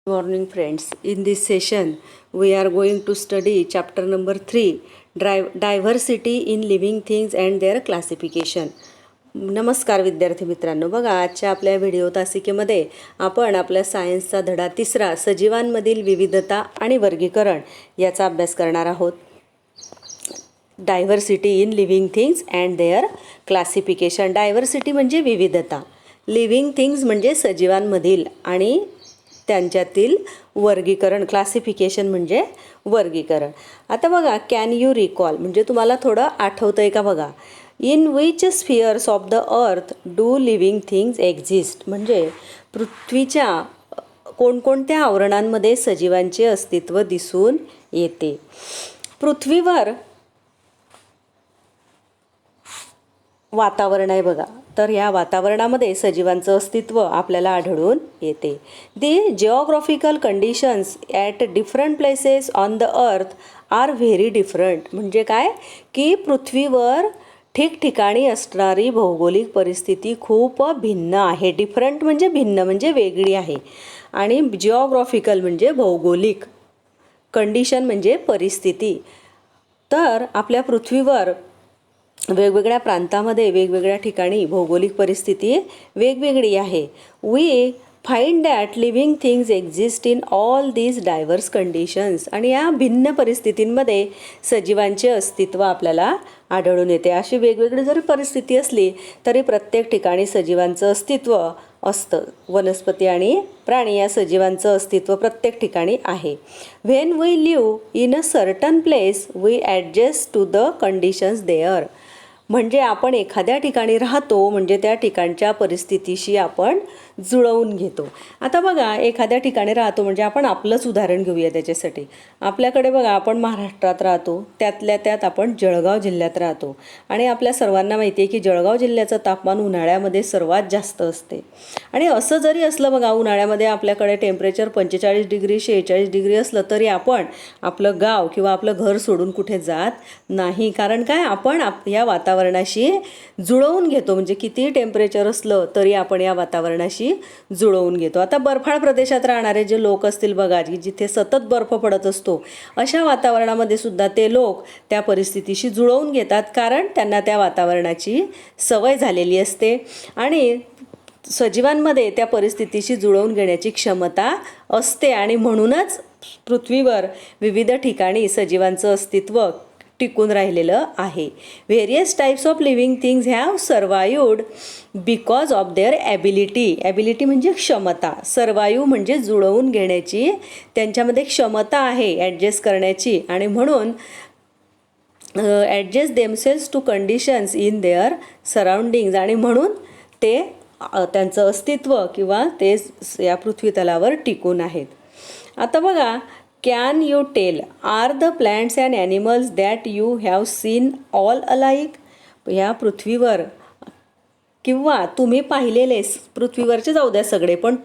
Morning friends, in this session we are going to study chapter number 3, diversity in living things and their classification. नमस्कार विद्यार्थी मित्रांनो, बघा आजच्या आपल्या video तासिकेमध्ये आपण आपल्या सायन्सचा धडा 3 सजीवांमधील विविधता आणि वर्गीकरण याचा अभ्यास करणार आहोत. Diversity in living things and their classification. Diversity म्हणजे विविधता, लिव्हिंग थिंग्स म्हणजे सजीवांमधील आणि त्यांच्यातील वर्गीकरण, क्लासिफिकेशन म्हणजे वर्गीकरण. आता बघा, कॅन यू रिकॉल म्हणजे तुम्हाला थोडं आठवतं आहे का बघा. In which spheres of the earth do living things exist म्हणजे पृथ्वीच्या कोणकोणत्या आवरणांमध्ये सजीवांचे अस्तित्व दिसून येते. पृथ्वीवर वातावरण आहे बघा, तर ह्या वातावरणामध्ये सजीवांचं अस्तित्व आपल्याला आढळून येते. The geographical conditions at different places on the earth are very different म्हणजे काय की पृथ्वीवर ठिकठिकाणी असणारी भौगोलिक परिस्थिती खूप भिन्न आहे. डिफरंट म्हणजे भिन्न म्हणजे वेगळी आहे आणि जिओग्राफिकल म्हणजे भौगोलिक, कंडिशन म्हणजे परिस्थिती. तर आपल्या पृथ्वीवर वेगवेगळ्या प्रांतामध्ये वेगवेगळ्या ठिकाणी भौगोलिक परिस्थिती वेगवेगळी आहे. We find that living things exist in all these diverse conditions आणि या भिन्न परिस्थितींमध्ये सजीवांचे अस्तित्व आपल्याला आढळून येते. अशी वेगवेगळी जरी परिस्थिती असली तरी प्रत्येक ठिकाणी सजीवांचं अस्तित्व असतं. वनस्पती आणि प्राणी या सजीवांचं अस्तित्व प्रत्येक ठिकाणी आहे. When we live in a certain place we adjust to the conditions there म्हणजे आपण एखाद्या ठिकाणी राहतो म्हणजे त्या ठिकाणच्या परिस्थितीशी आपण जुळवून घेतो. आता बघा, एखाद्या ठिकाणी राहतो म्हणजे आपण आपलंच उदाहरण घेऊया त्याच्यासाठी. आपल्याकडे बघा, आपण महाराष्ट्रात राहतो, त्यातल्या त्यात आपण जळगाव जिल्ह्यात राहतो आणि आपल्या सर्वांना माहिती आहे की जळगाव जिल्ह्याचं तापमान उन्हाळ्यामध्ये सर्वात जास्त असते. आणि असं जरी असलं बघा, उन्हाळ्यामध्ये आपल्याकडे टेम्परेचर 45 डिग्री 46 डिग्री असलं तरी आपण आपलं गाव किंवा आपलं घर सोडून कुठे जात नाही. कारण काय, आपण या वातावरणाशी जुळवून घेतो. म्हणजे कितीही टेम्परेचर असलं तरी आपण या वातावरणाशी जुळवून घेतो. आता बर्फाळ प्रदेशात राहणारे जे लोक असतील बघा, की जिथे सतत बर्फ पडत असतो, अशा वातावरणामध्ये सुद्धा ते लोक त्या परिस्थितीशी जुळवून घेतात कारण त्यांना त्या वातावरणाची सवय झालेली असते आणि सजीवांमध्ये त्या परिस्थितीशी जुळवून घेण्याची क्षमता असते आणि म्हणूनच पृथ्वीवर विविध ठिकाणी सजीवांचं अस्तित्व टिकून राहिलेलं आहे. Various types of living things have survived because of their ability म्हणजे क्षमता. सर्वाइव्ह म्हणजे जुळवून घेण्याची त्यांच्यामध्ये क्षमता आहे, ॲडजस्ट करण्याची, आणि म्हणून adjust themselves to conditions in their surroundings आणि म्हणून ते त्यांचं अस्तित्व किंवा ते या पृथ्वीतलावर टिकून आहेत. आता बघा, can you tell are the plants and animals that you have seen all alike. ह्या पृथ्वीवर किंवा तुम्ही पाहिलेले, पृथ्वीवरचे जाऊ द्या सगळे, पण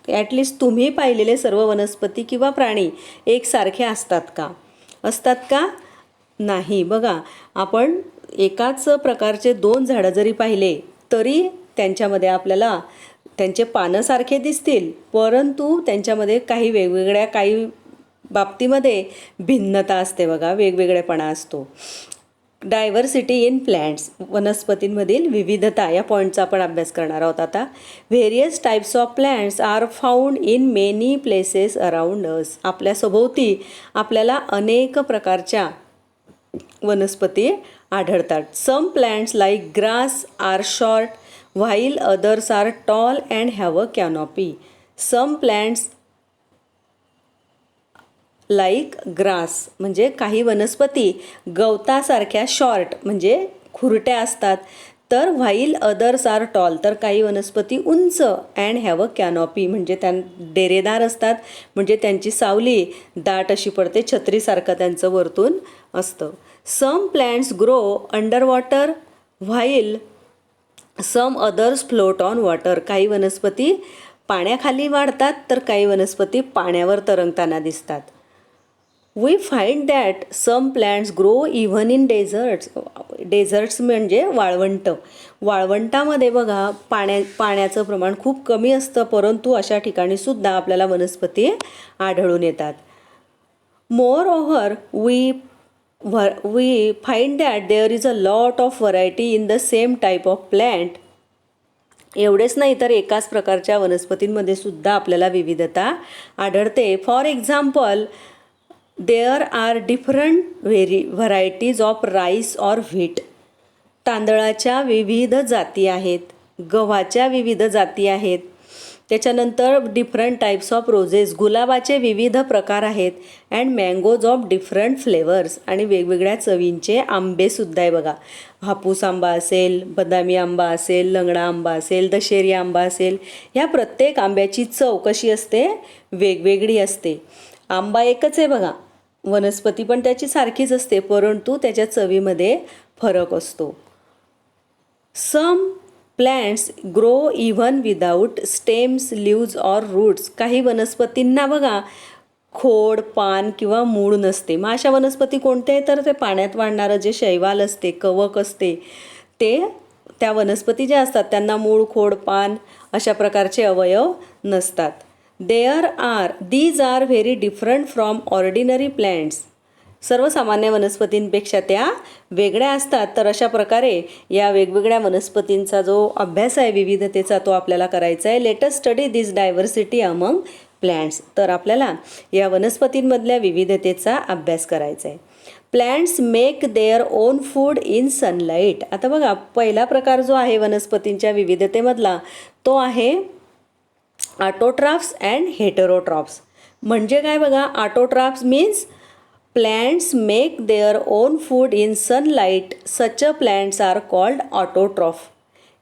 ॲटलिस्ट तुम्ही पाहिलेले सर्व वनस्पती किंवा प्राणी एकसारखे असतात का नाही. बघा, आपण एकाच प्रकारचे 2 झाडं जरी पाहिले तरी त्यांच्यामध्ये आपल्याला त्यांचे पानं सारखे दिसतील, परंतु त्यांच्यामध्ये काही बाबतीमध्ये भिन्नता असते बघा, वेगवेगळेपणा असतो. डायव्हर्सिटी इन प्लॅन्ट्स वनस्पतींमधील विविधता या पॉईंटचा आपण अभ्यास करणार आहोत. आता various types of plants are found in many places around us. आपल्या सभोवती आपल्याला अनेक प्रकारच्या वनस्पती आढळतात. Some plants like grass are short while others are tall and have a canopy. Some plants like grass म्हणजे काही वनस्पती गवतासारख्या शॉर्ट म्हणजे खुरट्या असतात, तर व्हाईल अदर्स आर टॉल तर काही वनस्पती उंच, अँड हॅव अ कॅनॉपी म्हणजे डेरेदार असतात, म्हणजे त्यांची सावली दाट अशी पडते, छत्रीसारखं त्यांचं वरतून असतं. Some plants grow under water while some others float on water. काही वनस्पती पाण्याखाली वाढतात तर काही वनस्पती पाण्यावर तरंगताना दिसतात. We find that some plants grow even in deserts. Deserts म्हणजे वाळवंट. वाळवंटामध्ये बघा पाण्याचं प्रमाण खूप कमी असतं, परंतु अशा ठिकाणी सुद्धा आपल्याला वनस्पती आढळून येतात. Moreover we find that there is a lot of variety in the same type of plant. एवढेच नाही तर एकाच प्रकारच्या वनस्पतींमध्ये सुद्धा आपल्याला विविधता आढळते. For example, there are different varieties of rice or wheat. तांदळाच्या विविध जाती आहेत, गव्हाच्या विविध जाती आहेत. त्याच्यानंतर डिफरंट टाईप्स ऑफ रोजेस, गुलाबाचे विविध प्रकार आहेत. And mangoes of different flavours, आणि वेगवेगळ्या चवींचे आंबेसुद्धा आहे बघा. हापूस आंबा असेल, बदामी आंबा असेल, लंगडा आंबा असेल, दशेरी आंबा असेल. ह्या प्रत्येक आंब्याची चव कशी असते? वेगवेगळी असते. आंबा एकच आहे बघा, वनस्पती पण त्याची सारखीच असते, परंतु त्याच्या चवीमध्ये फरक असतो. Some plants grow even without stems, leaves or roots. काही वनस्पतींना बघा खोड, पान किंवा मूळ नसते. मग अशा वनस्पती कोणत्या आहे? तर ते पाण्यात वाढणारं जे शैवाल असते, कवक असते, ते त्या वनस्पती ज्या असतात त्यांना मूळ, खोड, पान अशा प्रकारचे अवयव नसतात. These are very different from ordinary plants. सर्वसामान्य वनस्पतींपेक्षा त्या वेगळ्या असतात. तर अशा प्रकारे या वेगवेगळ्या वनस्पतींचा जो अभ्यास आहे विविधतेचा, तो आपल्याला करायचा आहे. लेट अस स्टडी दिस डायव्हर्सिटी अमंग प्लॅन्ट्स. तर आपल्याला या वनस्पतींमधल्या विविधतेचा अभ्यास करायचा आहे. Plants make their own food in sunlight. आता बघा, पहिला प्रकार जो आहे वनस्पतींच्या विविधतेमधला तो आहे ऑटोट्रॉफ्स अँड हेटेरोट्रॉफ्स. म्हणजे काय बघा, autotrophs means plants make their own food in sunlight. Such plants are called autotroph.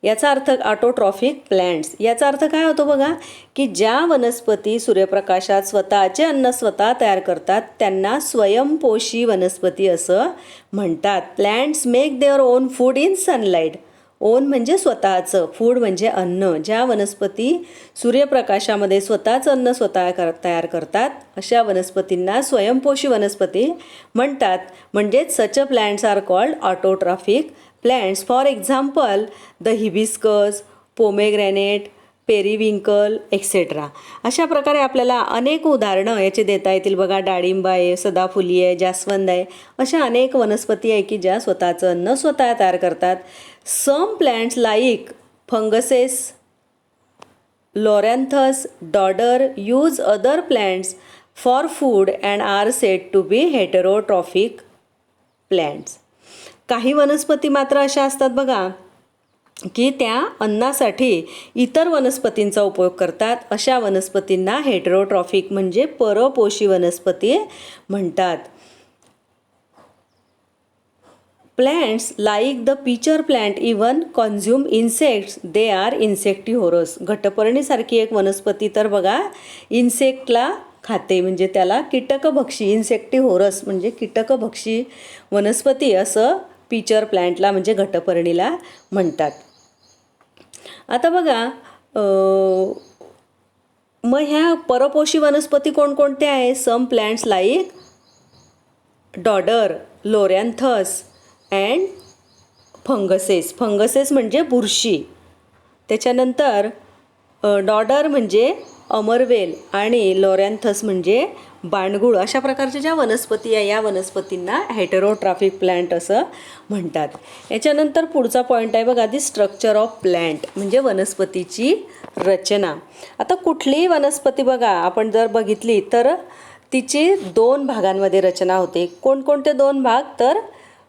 याचा अर्थ ऑटोट्रॉफिक प्लॅन्ट्स. याचा अर्थ काय होतो बघा, की ज्या वनस्पती सूर्यप्रकाशात स्वतःचे अन्न स्वतः तयार करतात त्यांना स्वयंपोषी वनस्पती असं म्हणतात. Plants make their own food in sunlight. On म्हणजे स्वतःचं, फूड म्हणजे अन्न. ज्या वनस्पती सूर्यप्रकाशामध्ये स्वतःचं अन्न तयार करतात अशा वनस्पतींना स्वयंपोषी वनस्पती म्हणतात. म्हणजेच such plants are called autotrophic plants. For example, the hibiscus, pomegranate, periwinkle etcetera. अशा प्रकारे आपल्याला अनेक उदाहरणं याचे देता येतील बघा. डाळिंब आहे, सदाफुली आहे, जास्वंद आहे. अशा अनेक वनस्पती आहे की ज्या स्वतःचं अन्न स्वतः तयार करतात. Some plants like funguses, loranthus, dodder use other plants for food and are said to be heterotrophic plants. काही वनस्पती मात्र अशा असतात बघा की त्या अन्नासाठी इतर वनस्पतींचा उपयोग करतात. अशा वनस्पतींना हेटेरोट्रॉफिक म्हणजे परपोषी वनस्पती म्हणतात. Plants like the pitcher plant even consume insects. They are insectivorous. घटपर्णीसारखी एक वनस्पती तर बघा इन्सेक्टला खाते, म्हणजे त्याला कीटकभक्षी. इन्सेक्टिव्होरस म्हणजे कीटकभक्षी वनस्पती असं पिचर प्लॅन्टला म्हणजे घटपर्णीला म्हणतात. आता बघा, मग ह्या परपोषी वनस्पती कोणकोणत्या आहे? Some plants like dodder, loranthus and funguses. Funguses म्हणजे बुरशी. त्याच्यानंतर डॉडर म्हणजे अमरवेल आणि लोरॅन्थस म्हणजे बाणगुळ. अशा प्रकारच्या ज्या वनस्पती आहे या वनस्पतींना हेटेरोट्रॉफिक प्लॅन्ट असं म्हणतात. याच्यानंतर पुढचा पॉईंट आहे बघा, दी स्ट्रक्चर ऑफ प्लॅन्ट म्हणजे वनस्पतीची रचना. आता कुठलीही वनस्पती बघा आपण जर बघितली तर तिची दोन भागांमध्ये रचना होते. कोणकोणते दोन भाग? तर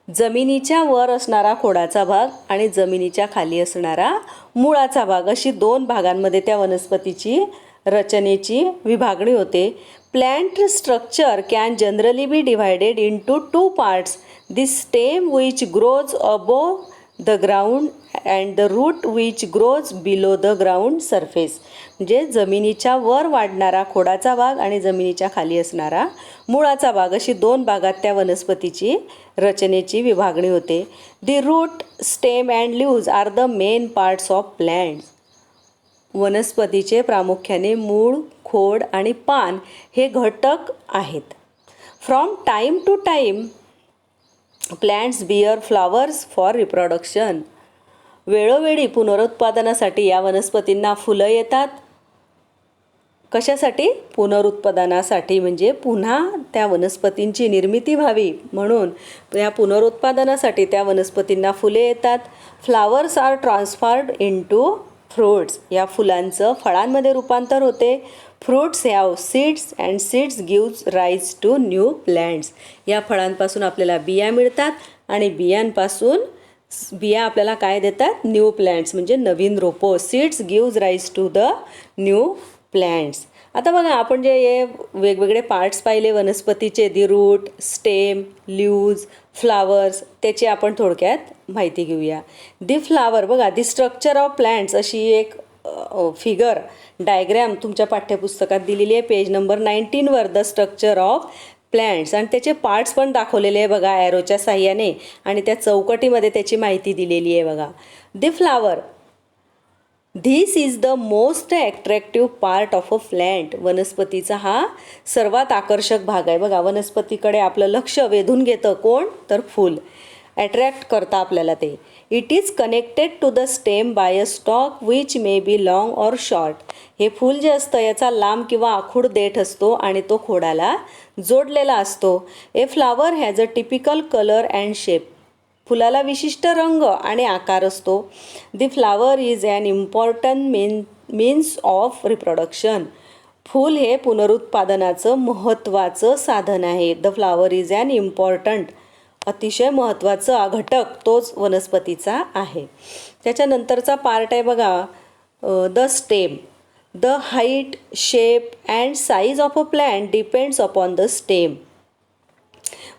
जमिनीच्या वर असणारा खोडाचा भाग आणि जमिनीच्या खाली असणारा मुळाचा भाग, अशी दोन भागांमध्ये त्या वनस्पतीची रचनेची विभागणी होते. Plant structure can generally be divided into two parts. The stem which grows above the ground and the root which grows below the ground surface. म्हणजे जमिनीच्या वर वाढणारा खोडाचा भाग आणि जमिनीच्या खाली असणारा मुळाचा भाग, अशी दोन भागात त्या वनस्पतीची रचनेची विभागणी होते. The root, stem and leaves are the main parts of plants. वनस्पतीचे प्रामुख्याने मूळ, खोड आणि पान हे घटक आहेत. From time to time plants bear flowers for reproduction. वेळोवेळी पुनरुत्पादनासाठी या वनस्पतींना फुलं येतात. कशासाठी? पुनरुत्पादनासाठी, म्हणजे पुन्हा त्या वनस्पतींची निर्मिती व्हावी म्हणून या पुनरुत्पादनासाठी त्या वनस्पतींना फुले येतात. Flowers are transferred into fruits. या फुलांचं फळांमध्ये रूपांतर होते. Fruits have seeds and seeds gives rise to new plants. या फळांपासून आपल्याला बिया मिळतात आणि बियांपासून बिया आपल्याला काय देतात? न्यू प्लॅन्ट्स, म्हणजे नवीन रोपं. Seeds gives rise to the new plants. आता बघा, आपण जे हे वेगवेगळे पार्ट्स पाहिले वनस्पतीचे, the root, stem, leaves, flowers, त्याची आपण थोडक्यात माहिती घेऊया. दी फ्लावर, बघा, दी स्ट्रक्चर ऑफ प्लॅन्ट्स अशी एक फिगर डायग्रॅम तुमच्या पाठ्यपुस्तकात दिलेली आहे, पेज नंबर 19वर. द स्ट्रक्चर ऑफ प्लॅन्ट्स, आणि त्याचे पार्ट्स पण दाखवलेले आहे बघा ॲरोच्या साह्याने, आणि त्या चौकटीमध्ये त्याची माहिती दिलेली आहे बघा. दी flower, this is the most attractive part of a plant. वनस्पतीचा हा सर्वात आकर्षक भाग आहे बघा. वनस्पतीकडे आपलं लक्ष वेधून घेतं कोण? तर फूल. अट्रॅक्ट करतं आपल्याला ते. It is connected to the stem by a stalk which may be long or short. हे फूल जे असतं याचा लांब किंवा आखूड देठ असतो आणि तो खोडाला जोडलेला असतो. A flower has a typical colour and shape. फुलाला विशिष्ट रंग आणि आकार असतो. The flower is an important means of reproduction. फूल हे पुनरुत्पादनाचं महत्त्वाचं साधन आहे. The flower is an important, अतिशय महत्त्वाचा घटक तोच वनस्पतीचा आहे. त्याच्यानंतरचा पार्ट आहे बघा, the stem. The height, shape and size of a plant depends upon the stem.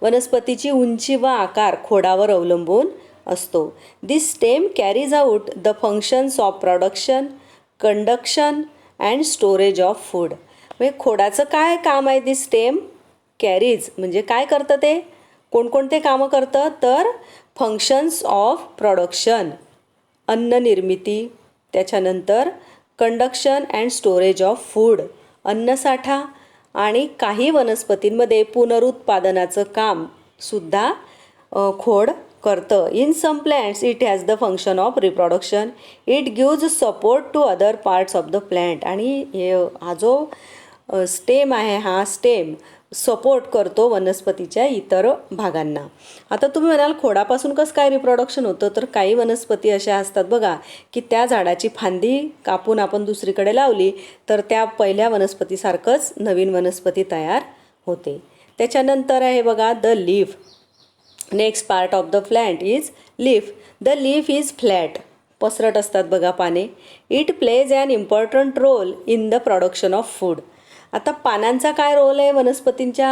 वनस्पतीची उंची व आकार खोडावर अवलंबून असतो. This stem carries out the functions of production, conduction and storage of food. म्हणजे खोडाचं काय काम आहे? दिस स्टेम कॅरीज, म्हणजे काय करतं ते? कोणकोणते कामं करतं? तर फंक्शन्स ऑफ प्रोडक्शन, अन्न निर्मिती, त्याच्यानंतर conduction and storage of food, अन्नसाठा, आणि काही वनस्पतींमध्ये पुनरुत्पादनाचं काम सुद्धा खोड करतं. In some plants it has the function of reproduction. It gives support to other parts of the plant. आणि हा जो स्टेम आहे, हा स्टेम सपोर्ट करतो वनस्पतीच्या इतर भागांना. आता तुम्ही म्हणाल खोडापासून कसं काय रिप्रोडक्शन होतं? तर काही वनस्पती अशा असतात बघा की त्या झाडाची फांदी कापून आपण दुसरीकडे लावली तर त्या पहिल्या वनस्पतीसारखंच नवीन वनस्पती तयार होते. त्याच्यानंतर आहे बघा the leaf. Next part of the plant is leaf. The leaf is flat, पसरट असतात बघा पाने. It plays an important role in the production of food. आता पानांचा काय रोल आहे वनस्पतींच्या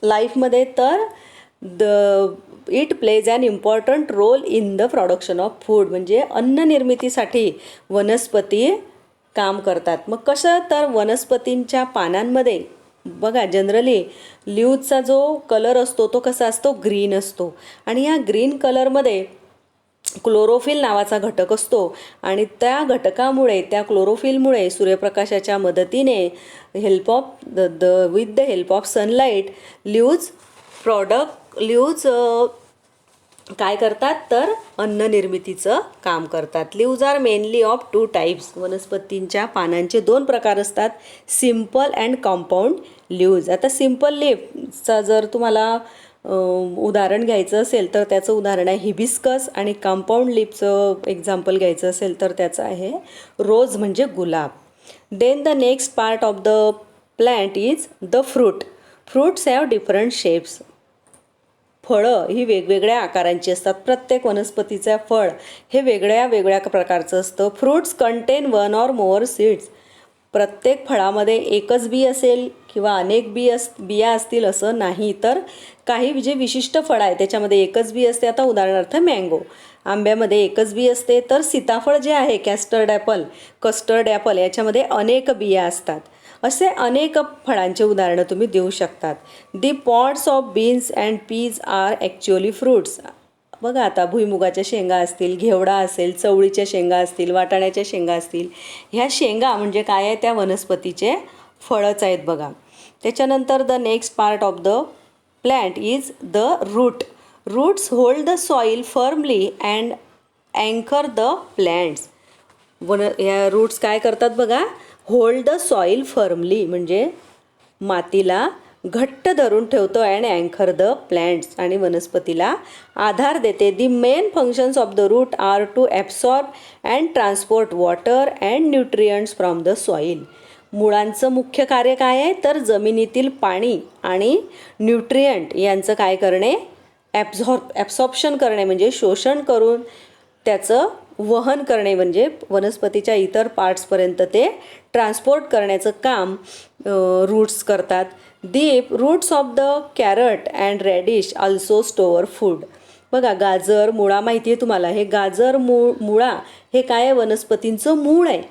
लाईफमध्ये? तर it plays an important role in the production of food, म्हणजे अन्न निर्मितीसाठी वनस्पती काम करतात. मग कसं? तर वनस्पतींच्या पानांमध्ये बघा जनरली लीव्हचा जो कलर असतो तो कसा असतो? ग्रीन असतो. आणि या ग्रीन कलरमध्ये क्लोरोफिल नावाचा घटक असतो आणि त्या घटकामुळे, त्या क्लोरोफिलमुळे सूर्यप्रकाशाच्या मदतीने with the help of sunlight leaves काय करतात? तर अन्न निर्मितीचं काम करतात. Leaves are mainly of 2 types. वनस्पतींच्या पानांचे 2 प्रकार असतात, सिम्पल अँड कंपाऊंड लीव्ज. आता सिम्पल लीव्हचा जर तुम्हाला उदाहरण घ्यायचं असेल तर त्याचं उदाहरण आहे हिबिस्कस, आणि कंपाऊंड लीफचं एक्झाम्पल घ्यायचं असेल तर त्याचं आहे रोज, म्हणजे गुलाब. Then the next part of the plant is the fruit. Fruits have different shapes. फळं ही वेगवेगळ्या आकारांची असतात. प्रत्येक वनस्पतीचं फळ हे वेगळ्या वेगळ्या प्रकारचं असतं. Fruits content 1 or more seeds. प्रत्येक फळामध्ये एकच बी असेल किंवा अनेक बिया असतील असं नाही. तर काही जे विशिष्ट फळं आहे त्याच्यामध्ये एकच बी असते. आता उदाहरणार्थ मँगो, आंब्यामध्ये एकच बी असते. तर सीताफळ जे आहे, कस्टर्ड ॲपल याच्यामध्ये अनेक बिया असतात. असे अनेक फळांचे उदाहरणं तुम्ही देऊ शकतात. The pods of beans and peas are actually fruits. बघा आता भुईमुगाच्या शेंगा असतील, घेवडा असेल, चवळीच्या शेंगा असतील, वाटाण्याच्या शेंगा असतील, ह्या शेंगा म्हणजे काय आहे? त्या वनस्पतीचे फळच आहेत बघा. त्याच्यानंतर the next part of the plant is the root. Roots hold the soil firmly and अँकर द प्लॅन्ट्स. ह्या रूट्स काय करतात बघा, होल्ड द सॉईल फर्मली म्हणजे मातीला घट्ट धरून ठेवतो अँड अँकर द प्लॅन्ट्स आणि वनस्पतीला आधार देते. The main functions of the root are to absorb and transport water and nutrients from the soil. मुळांचं मुख्य कार्य काय आहे तर जमिनीतील पाणी आणि न्यूट्रियंट यांचं काय करणे, ॲब्सॉर्प्शन करणे म्हणजे शोषण करून त्याचं वहन करणे म्हणजे वनस्पतीच्या इतर पार्ट्सपर्यंत ते ट्रान्सपोर्ट करण्याचं काम रूट्स करतात. Deep roots of the carrot and radish also store food. बघा गाजर मुळा माहिती आहे तुम्हाला, हे गाजर मुळा हे काय आहे, वनस्पतींचं मूळ आहे.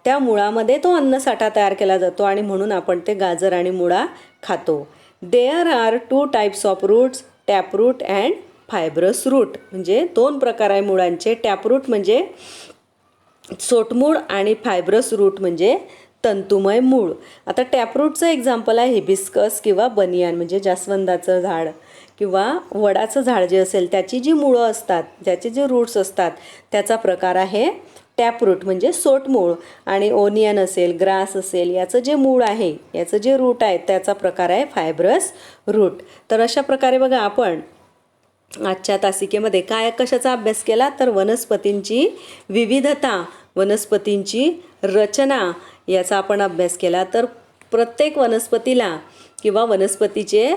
त्या मुळामध्ये तो अन्नसाठा तयार केला जातो आणि म्हणून आपण ते गाजर आणि मुळा खातो. There are 2 types of roots, taproot and fibrous root. म्हणजे 2 प्रकार आहे मुळांचे. टॅपरूट म्हणजे सोटमूळ आणि फायब्रस रूट म्हणजे तंतुमय मूळ. आता टॅपरूटचं एक्झाम्पल आहे हिबिस्कस किंवा बनियान म्हणजे जास्वंदाचं झाड किंवा वडाचं झाड जे असेल त्याची जी मुळं असतात, त्याचे जे रूट्स असतात त्याचा प्रकार आहे टॅपरूट म्हणजे सोटमूळ. आणि ओनियन असेल, ग्रास असेल, याचं जे मूळ आहे, याचं जे रूट आहे त्याचा प्रकार आहे फायब्रस रूट. तर अशा प्रकारे बघा आपण आजच्या तासिकेमध्ये काय कशाचा अभ्यास केला तर वनस्पतींची विविधता, वनस्पतींची रचना याचा आपण अभ्यास केला. तर प्रत्येक वनस्पतीला किंवा वनस्पतीचे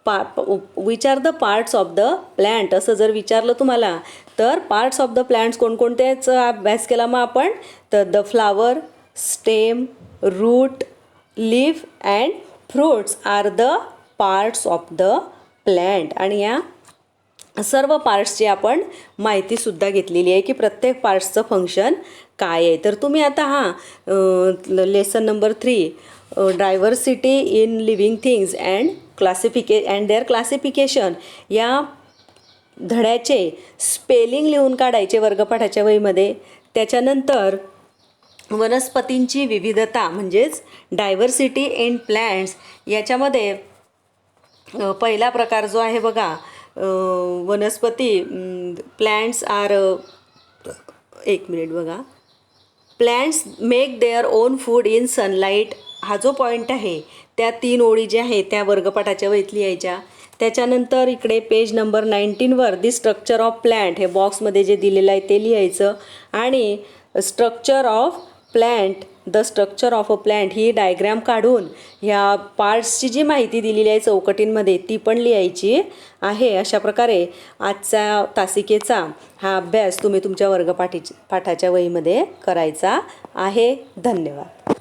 which are the parts of the plant असं जर विचारलं तुम्हाला तर पार्ट्स ऑफ द प्लॅन्ट्स कोणकोणत्याचा अभ्यास केला मग आपण तर the flower, stem, root, leaf and fruits are the parts of the plant. आणि या सर्व पार्ट्सची आपण माहितीसुद्धा घेतलेली आहे की प्रत्येक पार्ट्सचं फंक्शन काय आहे. तर तुम्ही आता lesson number 3 diversity in living things and their classification या धड्याचे स्पेलिंग लिहून काढायचे वर्गपाठाच्या वहीमध्ये. त्याच्यानंतर वनस्पतींची विविधता म्हणजेच डायव्हर्सिटी इन प्लॅन्ट्स याच्यामध्ये पहिला प्रकार जो आहे बघा वनस्पती प्लॅन्ट्स आर एक मिनिट बघा plants make their own food in sunlight. हा जो पॉईंट आहे त्या 3 ओळी ज्या आहेत त्या वर्गपाठाच्या वहीत लिहायच्या. त्याच्यानंतर इकडे पेज नंबर 19वर दी स्ट्रक्चर ऑफ प्लॅन्ट हे बॉक्समध्ये जे दिलेलं आहे ते लिहायचं. आणि structure of plant, the structure of a plant ही डायग्रॅम काढून ह्या पार्ट्सची जी माहिती दिलेली आहे चौकटींमध्ये ती पण लिहायची आहे. अशा प्रकारे आजच्या तासिकेचा हा अभ्यास तुम्ही तुमच्या पाठाच्या वहीमध्ये करायचा आहे. धन्यवाद.